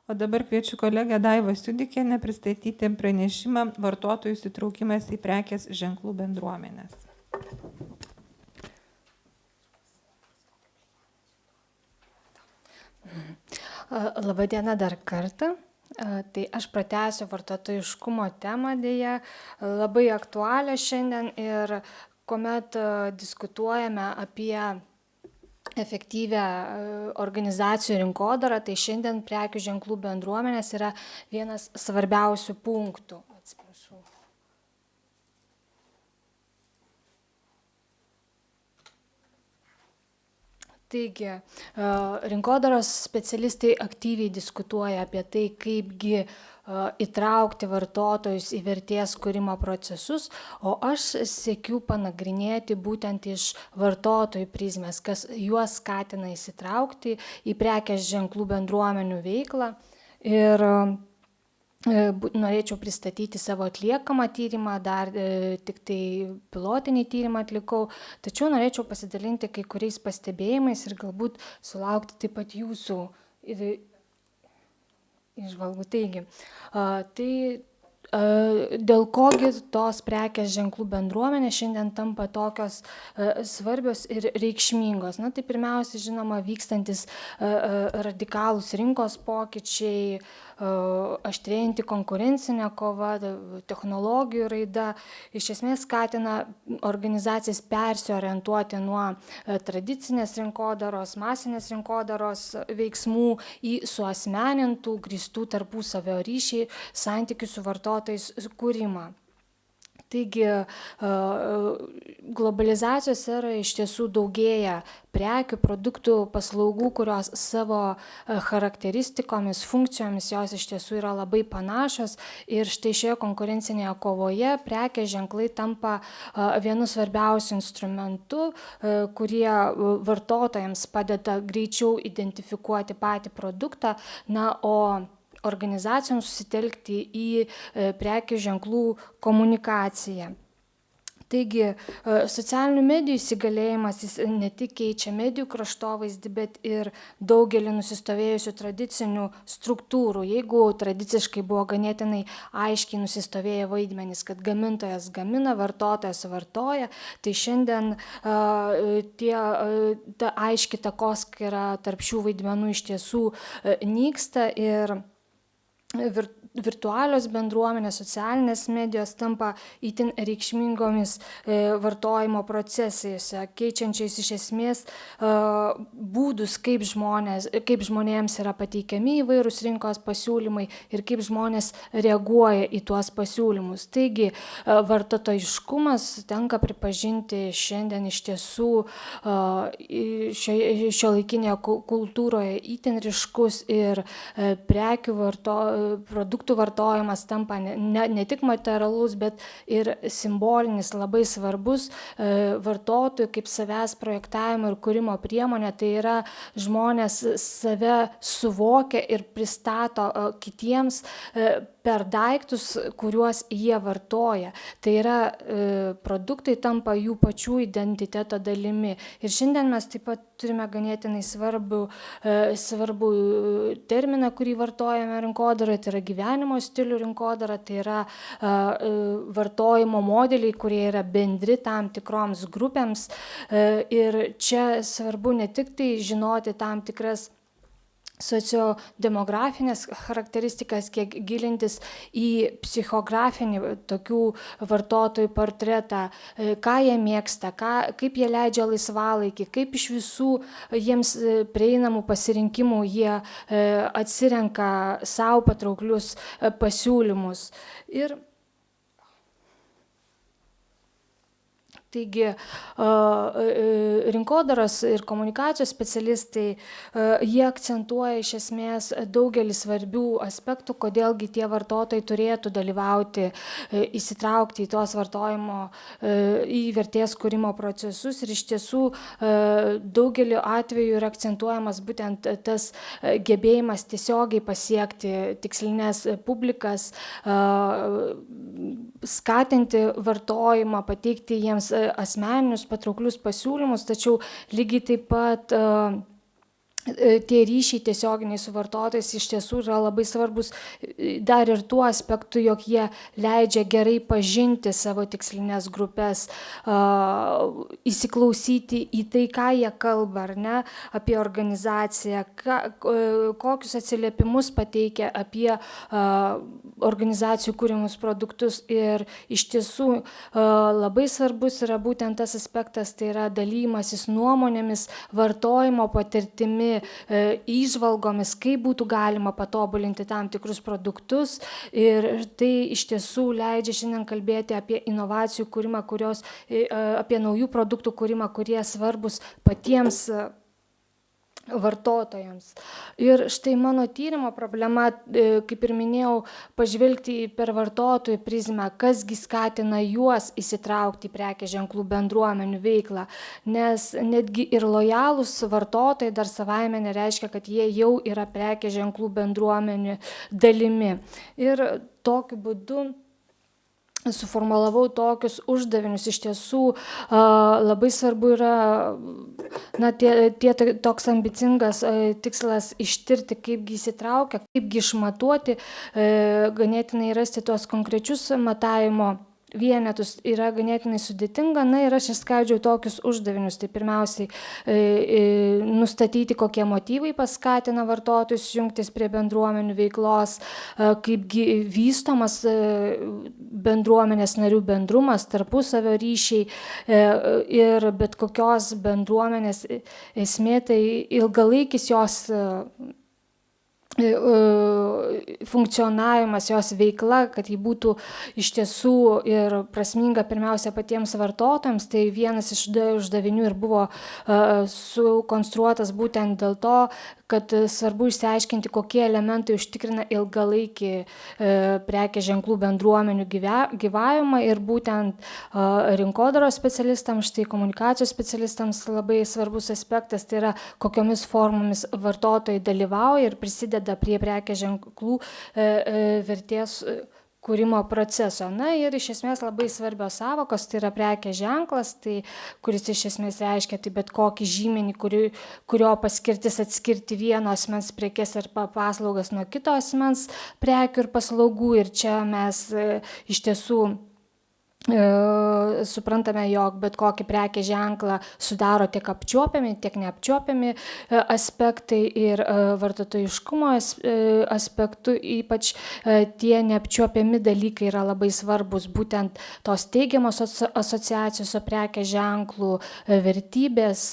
O dabar kviečiu kolegę Daivą Siudikienę pristatyti pranešimą vartotojų įsitraukimas į prekės ženklų bendruomenės. Labadiena dar kartą. Tai aš pratęsiu vartotojiškumo temą dėja, labai aktualią šiandien ir kuomet diskutuojame apie efektyvę organizacijų rinkodarą, tai šiandien prekių ženklų bendruomenės yra vienas svarbiausių punktų. Atsiprašau. Taigi, rinkodaros specialistai aktyviai diskutuoja apie tai, kaipgi įtraukti vartotojus į vertės kūrimo procesus, o aš siekiu panagrinėti būtent iš vartotojų prizmės, kas juos skatina įsitraukti į prekės ženklų bendruomenių veiklą. Ir norėčiau pristatyti savo atliekamą tyrimą, dar tik tai pilotinį tyrimą atlikau, tačiau norėčiau pasidalinti kai kuriais pastebėjimais ir galbūt sulaukti taip pat jūsų įžvalgų. Taigi, dėl kogi tos prekės ženklų bendruomenės šiandien tampa tokios svarbios ir reikšmingos. Na, tai pirmiausia, žinoma, vykstantis radikalūs rinkos pokyčiai, aštrėjanti konkurencinė kova, technologijų raida, iš esmės skatina organizacijas persiorientuoti nuo tradicinės rinkodaros, masinės rinkodaros veiksmų į suasmenintų, grįstų tarpusavio ryšiai, santykių su vartotojais kūrimą. Taigi, globalizacijos eroje iš tiesų daugėja prekių, produktų, paslaugų, kurios savo charakteristikomis, funkcijomis jos iš tiesų yra labai panašios ir štai šioje konkurencinėje kovoje prekės ženklai tampa vienu svarbiausiu instrumentu, kurie vartotojams padeda greičiau identifikuoti patį produktą, na, o organizacijoms susitelkti į prekių ženklų komunikaciją. Taigi, socialinių medijų įsigalėjimas jis ne tik keičia medijų kraštovaizdį, bet ir daugelį nusistovėjusių tradicinių struktūrų. Jeigu tradiciškai buvo ganėtinai aiškiai nusistovėję vaidmenys, kad gamintojas gamina, vartotojas vartoja, tai šiandien ta aiški takoskyra tarp šių vaidmenų iš tiesų nyksta ir virtualios bendruomenės, socialinės medijos tampa itin reikšmingomis vartojimo procesėse, keičiančiais iš esmės būdus, kaip žmonėms yra pateikiami įvairūs rinkos pasiūlymai ir kaip žmonės reaguoja į tuos pasiūlymus. Taigi, vartotojiškumas tenka pripažinti šiandien iš tiesų šiuolaikinėje kultūroje itin ryškus ir produktų vartojimas tampa ne tik materialus, bet ir simbolinis, labai svarbus vartotojų kaip savęs projektavimo ir kūrimo priemonė. Tai yra, žmonės save suvokia ir pristato kitiems per daiktus, kuriuos jie vartoja. Tai yra, produktai tampa jų pačių identiteto dalimi. Ir šiandien mes taip pat turime ganėtinai svarbų terminą, kurį vartojame rinkodaroje, tai yra gyvenimo stilių rinkodara, tai yra vartojimo modeliai, kurie yra bendri tam tikroms grupėms. Ir čia svarbu ne tik tai žinoti tam tikras sociodemografinės charakteristikas, kiek gilintis į psichografinį tokių vartotojų portretą, ką jie mėgsta, kaip jie leidžia laisvalaikį, kaip iš visų jiems prieinamų pasirinkimų jie atsirenka savo patrauklius pasiūlymus. Ir taigi, rinkodaros ir komunikacijos specialistai, jie akcentuoja iš esmės daugelį svarbių aspektų, kodėlgi tie vartotojai turėtų dalyvauti, įsitraukti į tuos vartojimo, į vertės kūrimo procesus. Ir iš tiesų daugeliu atveju yra akcentuojamas būtent tas gebėjimas tiesiogiai pasiekti tikslinės publikas, skatinti vartojimą, pateikti jiems asmeninius patrauklius pasiūlymus, tačiau lygiai taip pat tie ryšiai tiesioginiai su vartotojais iš tiesų yra labai svarbus dar ir tuo aspektu, jog jie leidžia gerai pažinti savo tikslinės grupės, įsiklausyti į tai, ką jie kalba, ar ne, apie organizaciją, kokius atsiliepimus pateikia apie organizacijų kūrimus produktus. Ir iš tiesų labai svarbus yra būtent tas aspektas, tai yra dalymasis nuomonėmis, vartojimo patirtimi, įžvalgomis, kaip būtų galima patobulinti tam tikrus produktus. Ir tai iš tiesų leidžia šiandien kalbėti apie inovacijų kūrimą, apie naujų produktų kūrimą, kurie svarbus patiems vartotojams. Ir štai mano tyrimo problema, kaip ir minėjau, pažvelgti per vartotojų prizmę, kasgi skatina juos įsitraukti į prekės ženklų bendruomenių veiklą, nes netgi ir lojalūs vartotojai dar savaime nereiškia, kad jie jau yra prekės ženklų bendruomenių dalimi. Ir tokiu būdu suformulavau tokius uždavinius. Iš tiesų labai svarbu yra toks ambicingas tikslas ištirti, kaipgi įsitraukia, kaipgi išmatuoti, ganėtinai rasti tuos konkrečius matavimo vienetus yra ganėtinai sudėtinga. Ir aš išskaidžiau tokius uždavinius. Tai pirmiausiai nustatyti, kokie motyvai paskatina vartotojus jungtis prie bendruomenių veiklos, kaipgi vystomas bendruomenės narių bendrumas, tarpusavio ryšiai ir bet kokios bendruomenės esmė tai ilgalaikis jos funkcionavimas, jos veikla, kad ji būtų iš tiesų ir prasminga pirmiausia patiems vartotojams. Tai vienas iš uždavinių ir buvo sukonstruotas būtent dėl to, kad svarbu išsiaiškinti, kokie elementai užtikrina ilgalaikį prekės ženklų bendruomenių gyvavimą. Ir būtent rinkodaros specialistams, štai komunikacijos specialistams labai svarbus aspektas, tai yra kokiomis formomis vartotojai dalyvauja ir prisideda prie prekės ženklų vertės kūrimo proceso. Ir iš esmės labai svarbios sąvokos, tai yra prekės ženklas, tai, kuris iš esmės reiškia tai bet kokį žymenį, kurio paskirtis atskirti vieno asmens prekes ar paslaugas nuo kito asmens prekių ir paslaugų. Ir čia mes iš tiesų suprantame, jog bet kokį prekės ženklą sudaro tiek apčiuopiami, tiek neapčiuopiami aspektai. Ir vartotojiškumo aspektu ypač tie neapčiuopiami dalykai yra labai svarbus, būtent tos teigiamos asociacijos su prekės ženklų, vertybės,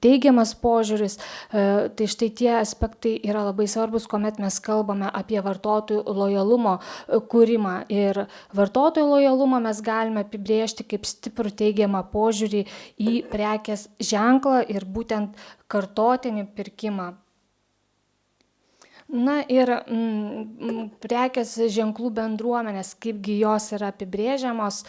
teigiamas požiūris. Tai štai tie aspektai yra labai svarbus, kuomet mes kalbame apie vartotojų lojalumo kūrimą. Ir vartotojų lojalumą mes galime apibrėžti kaip stiprų teigiamą požiūrį į prekės ženklą ir būtent kartotinį pirkimą. Ir prekės ženklų bendruomenės, kaipgi jos yra apibrėžiamos,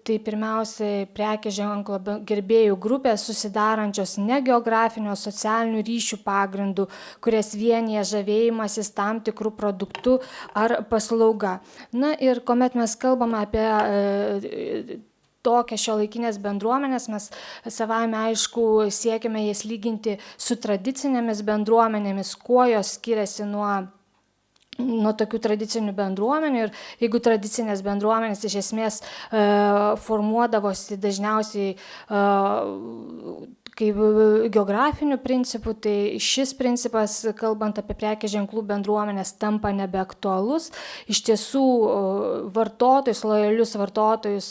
tai pirmiausiai prekės ženklo gerbėjų grupės susidarančios ne geografinio socialinių ryšių pagrindų, kurias vienyje žavėjimasis tam tikrų produktų ar paslauga. Ir kuomet mes kalbame apie tokias šiuolaikinės bendruomenės, mes savaime aišku siekiame jas lyginti su tradicinėmis bendruomenėmis, kuo jos skiriasi nuo tokių tradicinių bendruomenių. Ir jeigu tradicinės bendruomenės iš esmės formuodavosi dažniausiai kaip geografinių principų, tai šis principas, kalbant apie prekės ženklų bendruomenės, tampa nebeaktualus. Iš tiesų vartotojus, lojalius vartotojus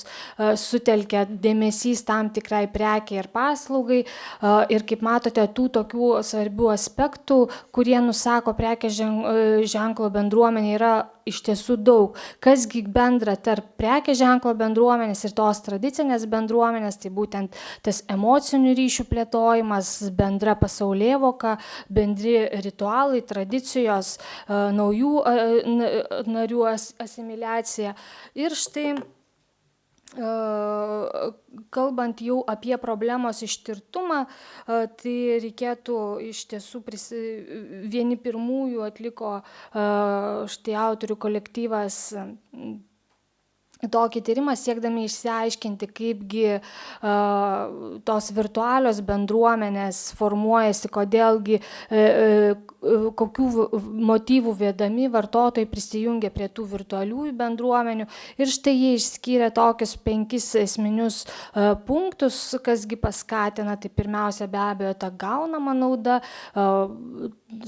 sutelkia dėmesys tam tikrai prekiai ir paslaugai. Ir kaip matote, tų tokių svarbių aspektų, kurie nusako prekės ženklo bendruomenė, yra iš tiesų daug. Kasgi bendra tarp prekės ženklo bendruomenės ir tos tradicinės bendruomenės, tai būtent tas emocinių ryšių plėtojimas, bendra pasaulėvoka, bendri ritualai, tradicijos, naujų narių asimiliacija. Ir štai kalbant jau apie problemos ištirtumą, tai reikėtų iš tiesų vieni pirmųjų atliko štai autorių kolektyvas tokį tyrimą siekdami išsiaiškinti, kaipgi tos virtualios bendruomenės formuojasi, kodėlgi, kokių motyvų vedami vartotojai prisijungia prie tų virtualiųjų bendruomenių. Ir štai jie išskyrė tokius 5 esminius punktus, kasgi paskatina. Tai pirmiausia, be abejo, ta gaunama nauda,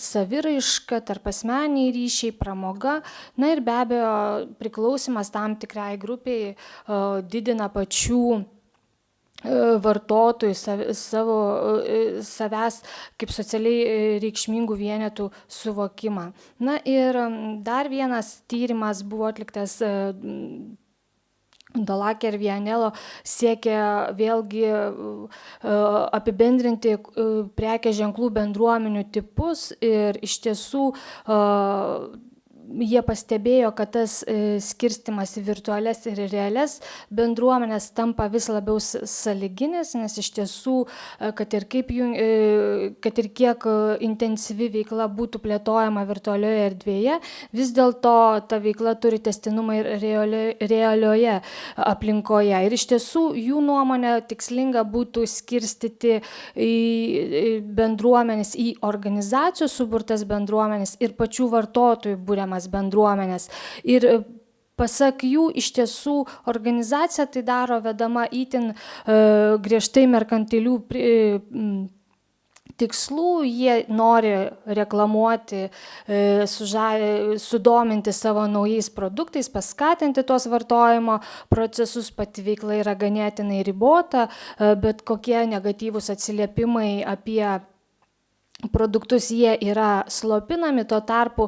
saviraiška, tarpasmeniai ryšiai, pramoga. Na ir be abejo, priklausymas tam tikrai grupiai didina pačių vartotojų savęs kaip socialiai reikšmingų vienetų suvokimą. Na ir dar vienas tyrimas buvo atliktas Dolake ir Vianello, siekia vėlgi apibendrinti prekės ženklų bendruomenių tipus ir iš tiesų jie pastebėjo, kad tas skirstymas į virtualias ir realias bendruomenės tampa vis labiau sąlyginis, nes iš tiesų, kad ir kiek intensyvi veikla būtų plėtojama virtualioje erdvėje, vis dėlto ta veikla turi tęstinumą ir realioje aplinkoje. Ir iš tiesų jų nuomonė tikslinga būtų skirstyti į bendruomenės, į organizacijų suburtas bendruomenės ir pačių vartotojų būriamas bendruomenės. Ir pasak jų, iš tiesų organizacija tai daro vedama itin griežtai merkantilių tikslų, jie nori reklamuoti, sudominti savo naujais produktais, paskatinti tuos vartojimo procesus, pati veikla yra ganėtinai ribota, bet kokie negatyvūs atsiliepimai apie produktus jie yra slopinami, tuo tarpu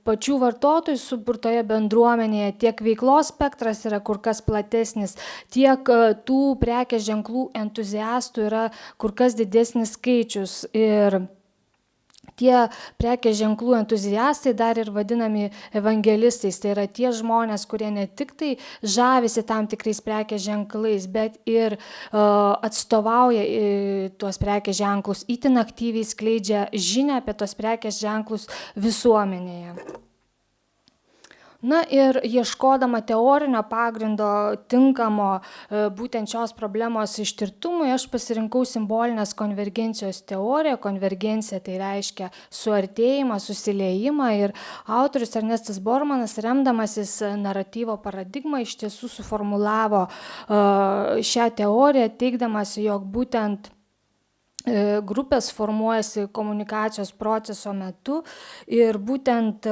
pačių vartotojų suburtoje bendruomenėje tiek veiklos spektras yra kur kas platesnis, tiek tų prekės ženklų entuziastų yra kur kas didesnis skaičius. Ir tie prekės ženklų entuziastai dar ir vadinami evangelistais. Tai yra tie žmonės, kurie ne tik tai žavisi tam tikrais prekės ženklais, bet ir atstovauja tuos prekės ženklus, itin aktyviai skleidžia žinią apie tuos prekės ženklus visuomenėje. Na ir ieškodama teorinio pagrindo tinkamo būtent šios problemos ištirtumui, aš pasirinkau simbolinės konvergencijos teoriją. Konvergencija tai reiškia suartėjimą, susiliejimą ir autorius Ernestas Bormanas, remdamasis naratyvo paradigmą, iš tiesų suformulavo šią teoriją, teigdamas, jog būtent grupės formuojasi komunikacijos proceso metu ir būtent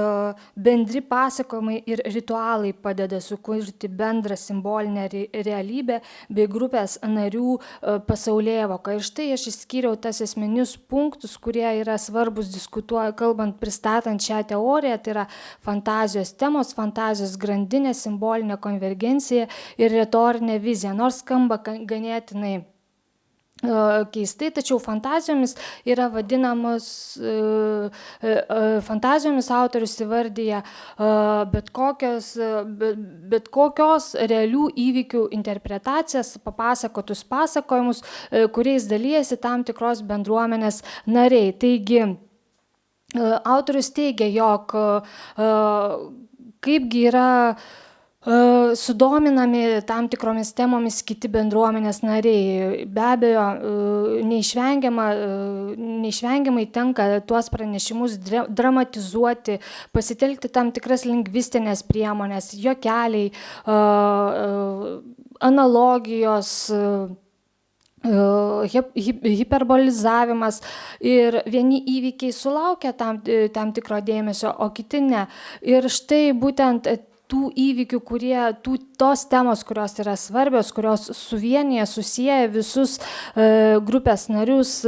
bendri pasakojimai ir ritualai padeda sukurti bendrą simbolinę realybę bei grupės narių pasaulėvoką. Ir štai aš išskyriau tas esminius punktus, kurie yra svarbus kalbant, pristatant šią teoriją, tai yra fantazijos temos, fantazijos grandinė, simbolinė konvergencija ir retorinė vizija. Nors skamba ganėtinai keistai, tačiau fantazijomis yra vadinamos, fantazijomis autorius įvardyja bet kokios realių įvykių interpretacijas, papasakotus pasakojimus, kuriais dalyjasi tam tikros bendruomenės nariai. Taigi, autorius teigia, jog kaipgi yra sudominami tam tikromis temomis kiti bendruomenės nariai. Be abejo, neišvengiamai tenka tuos pranešimus dramatizuoti, pasitelkti tam tikras lingvistinės priemonės, juokeliai, analogijos, hiperbolizavimas ir vieni įvykiai sulaukia tam tikro dėmesio, o kiti ne. Ir štai būtent tų įvykių, tos temos, kurios yra svarbios, kurios suvienyje, susieja visus grupės narius,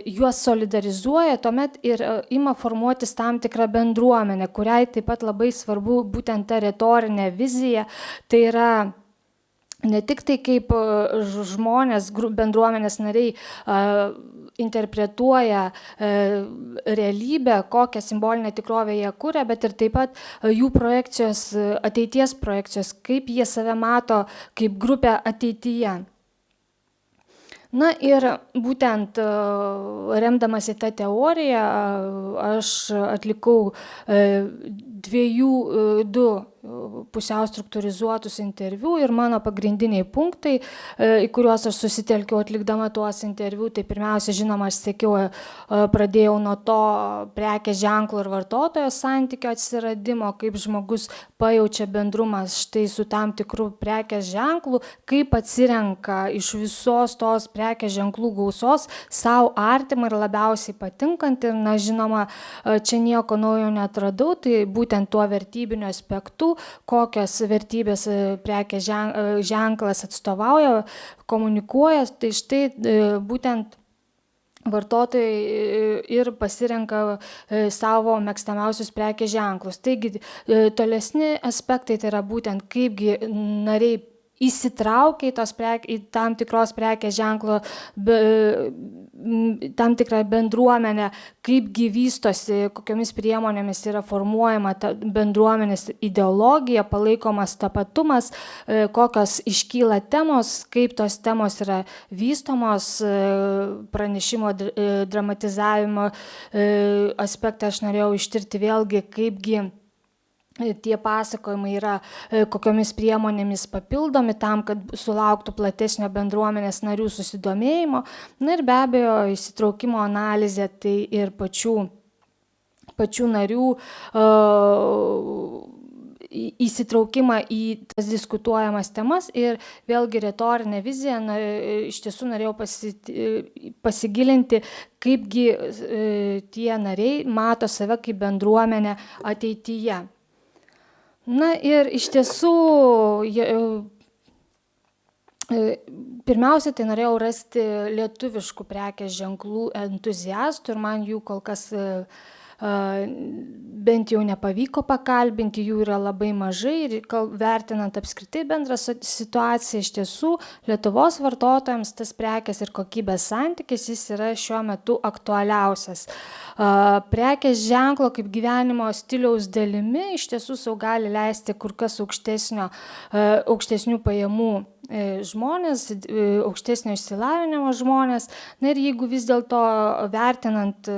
juos solidarizuoja, tuomet ir ima formuotis tam tikra bendruomenė, kuriai taip pat labai svarbu būtent ta retorinė vizija. Tai yra ne tik tai kaip žmonės, bendruomenės nariai interpretuoja realybę, kokią simbolinę tikrovę jie kuria, bet ir taip pat jų projekcijos, ateities projekcijos, kaip jie save mato kaip grupę ateityje. Na ir būtent remdamasi tą teoriją aš atlikau du pusiau struktūrizuotus interviu ir mano pagrindiniai punktai, į kuriuos aš susitelkiau atlikdama tuos interviu, tai pirmiausia, žinoma, aš pradėjau nuo to prekės ženklo ir vartotojo santykio atsiradimo, kaip žmogus pajaučia bendrumas štai su tam tikru prekės ženklu, kaip atsirenka iš visos tos prekės ženklų gausos savo artimą ir labiausiai patinkantį. Ir, na, žinoma, čia nieko naujo neatradau, tai būtent tuo vertybiniu aspektu, kokias vertybės prekės ženklas atstovauja, komunikuoja, tai štai būtent vartotojai ir pasirenka savo mėgstamiausius prekės ženklus. Taigi, tolesni aspektai tai yra būtent kaipgi nariai įsitraukia į tam tikros prekės ženklo, tam tikrą bendruomenę, kaipgi vystosi, kokiomis priemonėmis yra formuojama ta bendruomenės ideologija, palaikomas tapatumas, kokios iškyla temos, kaip tos temos yra vystomos, pranešimo dramatizavimo aspektą aš norėjau ištirti vėlgi, kaipgi tie pasakojimai yra kokiomis priemonėmis papildomi tam, kad sulauktų platesnio bendruomenės narių susidomėjimo. Na ir be abejo, įsitraukimo analizė, tai ir pačių narių įsitraukimą į tas diskutuojamas temas ir vėlgi retorinę viziją, iš tiesų norėjau pasigilinti, kaipgi tie nariai mato save kaip bendruomenę ateityje. Na ir iš tiesų, pirmiausia, tai norėjau rasti lietuviškų prekės ženklų entuziastų ir man jų kol kas bent jau nepavyko pakalbinti, jų yra labai mažai ir vertinant apskritai bendrą situaciją, iš tiesų Lietuvos vartotojams tas prekės ir kokybės santykis jis yra šiuo metu aktualiausias. Prekės ženklo kaip gyvenimo stiliaus dalimi iš tiesų sau gali leisti kur kas aukštesnių pajamų žmonės, aukštesnio išsilavinimo žmonės. Na ir jeigu vis dėlto vertinant,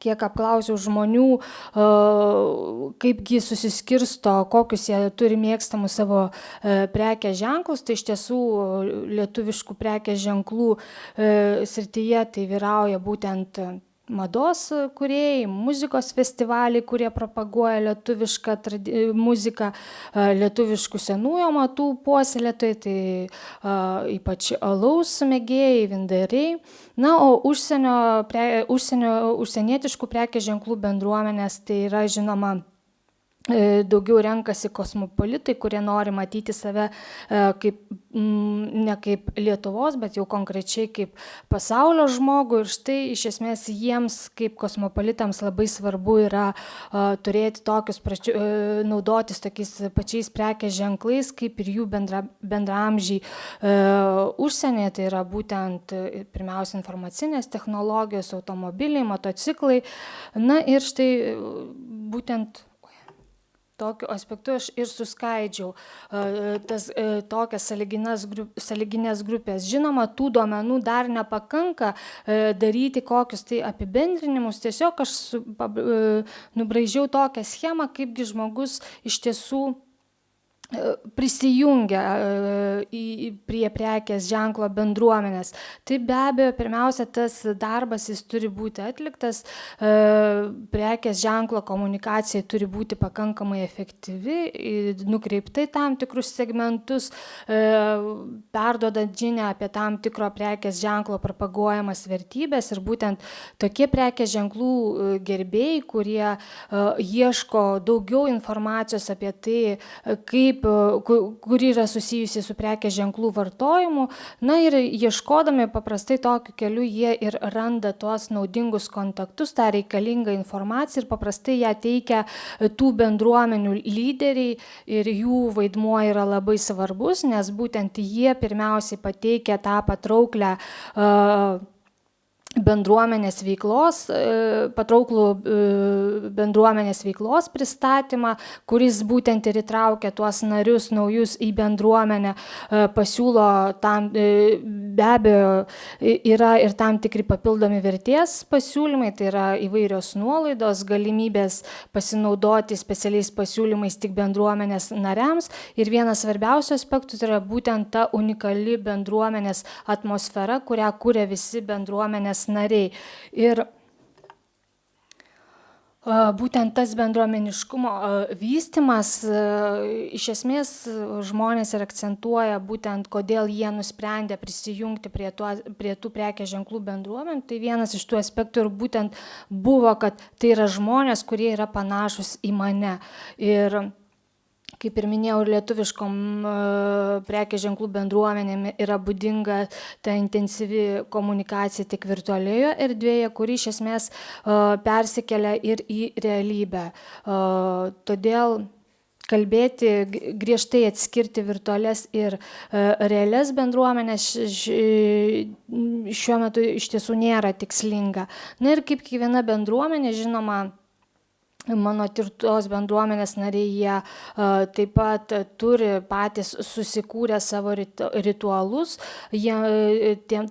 kiek apklausiau žmonių, kaipgi susiskirsto, kokius jie turi mėgstamų savo prekės ženklus, tai iš tiesų lietuviškų prekės ženklų srityje tai vyrauja būtent mados kūrėjai, muzikos festivaliai, kurie propaguoja lietuvišką muziką, lietuviškų senųjų amatų puoselėtojai, tai ypač alaus mėgėjai, vyndariai. Na, o užsienietiškų prekės ženklų bendruomenės tai yra žinoma daugiau renkasi kosmopolitai, kurie nori matyti save ne kaip Lietuvos, bet jau konkrečiai kaip pasaulio žmogų. Ir štai iš esmės jiems kaip kosmopolitams labai svarbu yra turėti naudotis tokiais pačiais prekės ženklais, kaip ir jų bendraamžiai užsienyje. Tai yra būtent pirmiausia informacinės technologijos, automobiliai, motociklai. Na ir štai būtent tokiu aspektu aš ir suskaidžiau tokias sąlyginės grupės. Žinoma, tų duomenų dar nepakanka daryti kokius tai apibendrinimus. Tiesiog aš nubraižiau tokią schemą, kaipgi žmogus iš tiesų prisijungia prie prekės ženklo bendruomenės. Tai be abejo, pirmiausia, tas darbas jis turi būti atliktas, prekės ženklo komunikacija turi būti pakankamai efektyvi, nukreipta į tam tikrus segmentus, perduodant žinią apie tam tikro prekės ženklo propaguojamas vertybės. Ir būtent tokie prekės ženklų gerbėjai, kurie ieško daugiau informacijos apie tai, kuri yra susijusi su prekės ženklų vartojimu. Na ir ieškodami paprastai tokiu keliu jie ir randa tuos naudingus kontaktus, tą reikalingą informaciją ir paprastai ją teikia tų bendruomenių lyderiai ir jų vaidmuo yra labai svarbus, nes būtent jie pirmiausiai pateikia tą patrauklę bendruomenės veiklos, patrauklų bendruomenės veiklos pristatymą, kuris būtent ir įtraukia tuos narius naujus į bendruomenę, pasiūlo tam, be abejo, yra ir tam tikri papildomi vertės pasiūlymai, tai yra įvairios nuolaidos, galimybės pasinaudoti specialiais pasiūlymais tik bendruomenės nariams ir vienas svarbiausių aspektų tai yra būtent ta unikali bendruomenės atmosfera, kurią kuria visi bendruomenės nariai. Ir būtent tas bendruomeniškumo vystymas, iš esmės žmonės ir akcentuoja būtent, kodėl jie nusprendė prisijungti prie tų prekės ženklų bendruomenių. Tai vienas iš tų aspektų ir būtent buvo, kad tai yra žmonės, kurie yra panašus į mane. Ir kaip ir minėjau, ir lietuviškom prekės ženklų bendruomenėm yra būdinga ta intensyvi komunikacija tik virtualioje erdvėje, kuri iš esmės persikelia ir į realybę. Todėl kalbėti, griežtai atskirti virtualias ir realias bendruomenės šiuo metu iš tiesų nėra tikslinga. Na ir kaip kiekviena bendruomenė, žinoma, mano tirtos bendruomenės nariai, jie taip pat turi patys susikūrę savo ritualus, jie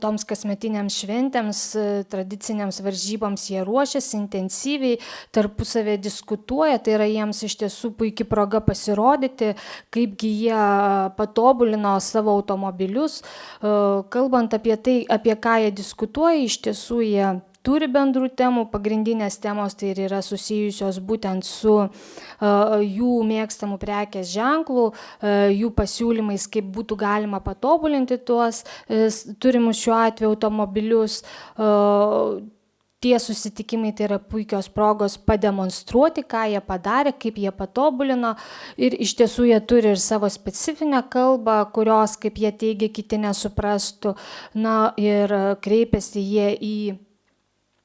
toms kasmetinėms šventėms, tradicinėms varžyboms jie ruošiasi intensyviai, tarpusavė diskutuoja, tai yra jiems iš tiesų puikia proga pasirodyti, kaipgi jie patobulino savo automobilius. Kalbant apie tai, apie ką jie diskutuoja, iš tiesų jie turi bendrų temų, pagrindinės temos tai ir yra susijusios būtent su jų mėgstamų prekės ženklų, jų pasiūlymais, kaip būtų galima patobulinti tuos turimus šiuo atveju automobilius. Tie susitikimai tai yra puikios progos pademonstruoti, ką jie padarė, kaip jie patobulino ir iš tiesų jie turi ir savo specifinę kalbą, kurios, kaip jie teigia, kiti nesuprastų. Na ir kreipiasi jie į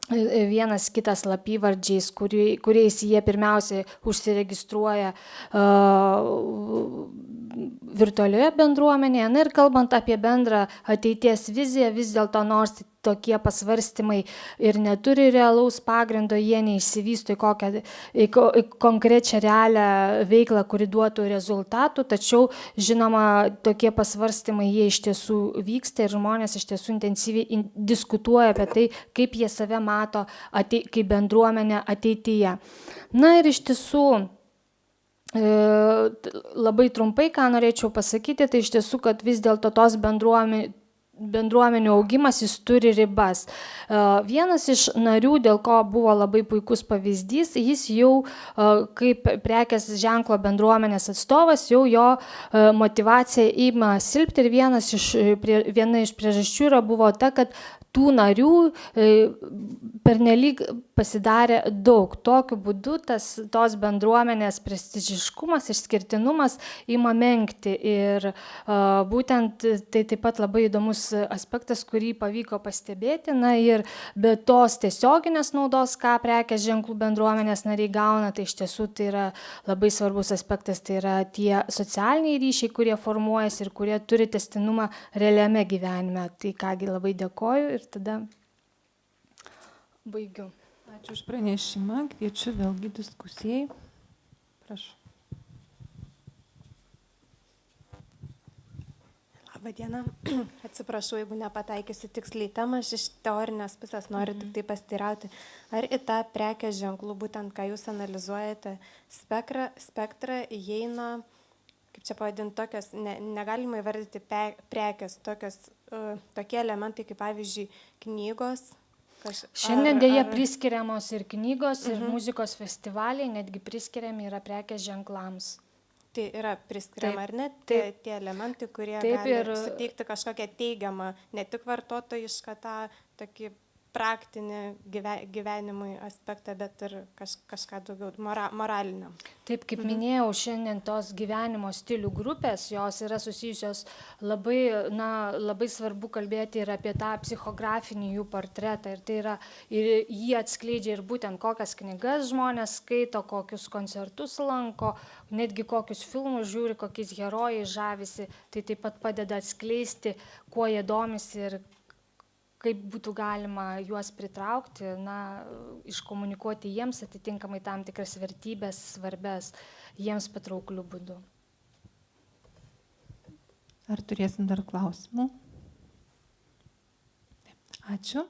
vienas kitas slapyvardžiais, kuriais jie pirmiausiai užsiregistruoja virtualioje bendruomenėje. Na ir kalbant apie bendrą ateities viziją, vis dėlto nors tokie pasvarstymai ir neturi realaus pagrindo, jie neišsivysto į konkrečią realią veiklą, kuri duotų rezultatų, tačiau žinoma, tokie pasvarstymai jie iš tiesų vyksta ir žmonės iš tiesų intensyviai diskutuoja apie tai, kaip jie save mato kaip bendruomenė ateityje. Na ir iš tiesų labai trumpai, ką norėčiau pasakyti, tai iš tiesų, kad vis dėlto tos bendruomenių augimas jis turi ribas. Vienas iš narių, dėl ko buvo labai puikus pavyzdys, jis jau kaip prekės ženklo bendruomenės atstovas, jau jo motyvacija ima silpti ir viena iš priežasčių buvo ta, kad tų narių pernelyg pasidarė daug. Tokiu būdu tos bendruomenės prestižiškumas, išskirtinumas ima menkti ir būtent tai taip pat labai įdomus aspektas, kurį pavyko pastebėti. Na ir be tos tiesioginės naudos, ką prekės ženklų bendruomenės nariai gauna, tai iš tiesų tai yra labai svarbus aspektas, tai yra tie socialiniai ryšiai, kurie formuojasi ir kurie turi tęstinumą realiame gyvenime. Tai kągi labai dėkoju ir tada baigiu. Ačiū už pranešimą, kviečiu vėlgi diskusijai. Prašau. Labadiena, atsiprašau, jeigu nepataikysiu tiksliai temą, aš iš teorinės pusės noriu tik tai pasiteirauti, ar į tą prekės ženklų, būtent ką jūs analizuojate, spektrą įeina, kaip čia pavadinti, tokios, negalima įvardyti prekės, tokie elementai kaip pavyzdžiui knygos. Šiandien dėja priskiriamos ir knygos, ir muzikos festivaliai, netgi priskiriami yra prekės ženklams. Tai yra priskiriama, ar ne, tie elementai, kurie gali suteikti kažkokią teigiamą, ne tik vartotojišką tą tokį praktinį gyvenimui aspektą, bet ir kažką daugiau moralinio. Taip, kaip minėjau, šiandien tos gyvenimo stilių grupės, jos yra susijusios labai svarbu kalbėti ir apie tą psichografinį jų portretą. Ir tai yra, ir jį atskleidžia ir būtent kokias knygas žmonės skaito, kokius koncertus lanko, netgi kokius filmus žiūri, kokiais herojais žavisi. Tai taip pat padeda atskleisti, kuo jie domisi ir kaip būtų galima juos pritraukti, iškomunikuoti jiems atitinkamai tam tikras vertybės svarbes, jiems patraukliu būdu. Ar turėsim dar klausimų? Ačiū.